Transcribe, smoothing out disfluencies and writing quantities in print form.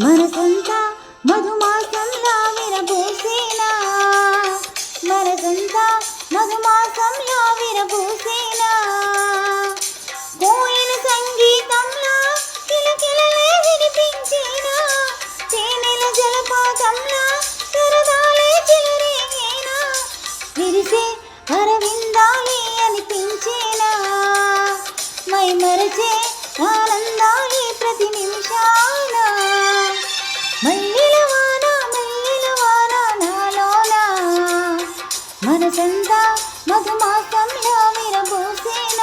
మనసంతా మధుమాసంలా విరబూసేనా, మనసంతా మధుమాసంలా విరబూసేనా. కోయిల సంగీతంలా కిలకిలలే వినిపించేనా, తేనెల జలపాతంలా సరదాలే చెలరేగేనా. విరిసే అరవిందాలే అనిపించేనా, మై మరచే ఆనందాలే ప్రతి నిమిషాన. మల్లెలవాన మల్లెలవాన నాలోన, మనసంతా మధుమాసంలా విరబూసేనా.